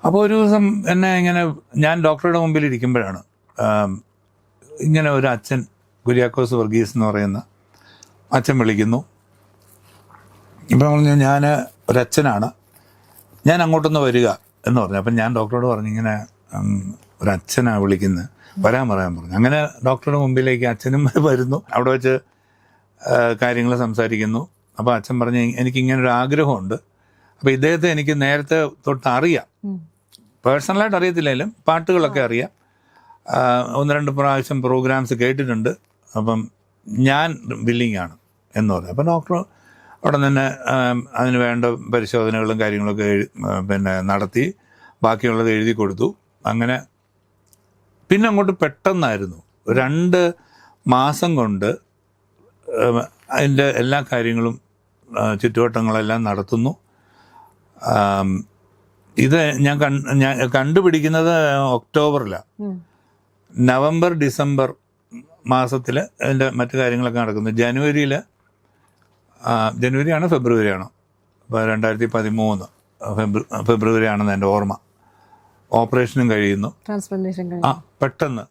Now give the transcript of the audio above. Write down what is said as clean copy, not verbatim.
അപ്പോൾ ഒരു ദിവസം എന്നെ ഇങ്ങനെ ഞാൻ ഡോക്ടറുടെ മുമ്പിൽ ഇരിക്കുമ്പോഴാണ് ഇങ്ങനെ ഒരു അച്ഛൻ, കുര്യാക്കോസ് വർഗീസ് എന്ന് പറയുന്ന അച്ഛൻ വിളിക്കുന്നു. ഇപ്പം പറഞ്ഞു, ഞാൻ ഒരച്ഛനാണ്, ഞാൻ അങ്ങോട്ടൊന്ന് വരിക എന്ന് പറഞ്ഞു. അപ്പം ഞാൻ ഡോക്ടറോട് പറഞ്ഞു, ഇങ്ങനെ ഒരച്ഛനാണ് വിളിക്കുന്നത്, പറയാൻ പറഞ്ഞു. അങ്ങനെ ഡോക്ടറുടെ മുമ്പിലേക്ക് അച്ഛനും വരുന്നു. അവിടെ വെച്ച് കാര്യങ്ങൾ സംസാരിക്കുന്നു. അപ്പോൾ അച്ഛൻ പറഞ്ഞു, എനിക്കിങ്ങനൊരു ആഗ്രഹമുണ്ട്. അപ്പോൾ ഇദ്ദേഹത്തെ എനിക്ക് നേരത്തെ തൊട്ട് അറിയാം, പേഴ്സണലായിട്ട് അറിയത്തില്ലെങ്കിലും പാട്ടുകളൊക്കെ അറിയാം, 1-2 പ്രാവശ്യം പ്രോഗ്രാംസ് കേട്ടിട്ടുണ്ട്. അപ്പം ഞാൻ വില്ലിങ് ആണ് എന്ന് പറഞ്ഞു. അപ്പം ഡോക്ടർ അവിടെ തന്നെ അതിന് വേണ്ട പരിശോധനകളും കാര്യങ്ങളൊക്കെ നടത്തി, ബാക്കിയുള്ളത് എഴുതി കൊടുത്തു. അങ്ങനെ പിന്നെ അങ്ങോട്ട് പെട്ടെന്നായിരുന്നു, 2 മാസം കൊണ്ട് അതിൻ്റെ എല്ലാ കാര്യങ്ങളും ചുറ്റുവട്ടങ്ങളെല്ലാം നടത്തുന്നു. ഇത് ഞാൻ കണ്ടുപിടിക്കുന്നത് ഒക്ടോബറിലാണ്. നവംബർ ഡിസംബർ മാസത്തിൽ അതിൻ്റെ മറ്റു കാര്യങ്ങളൊക്കെ നടക്കുന്നു. ജനുവരിയാണോ ഫെബ്രുവരിയാണോ, 2013 ഫെബ്രുവരി ആണെന്ന് എൻ്റെ ഓർമ്മ. ഓപ്പറേഷനും കഴിയുന്നു. പെട്ടെന്ന്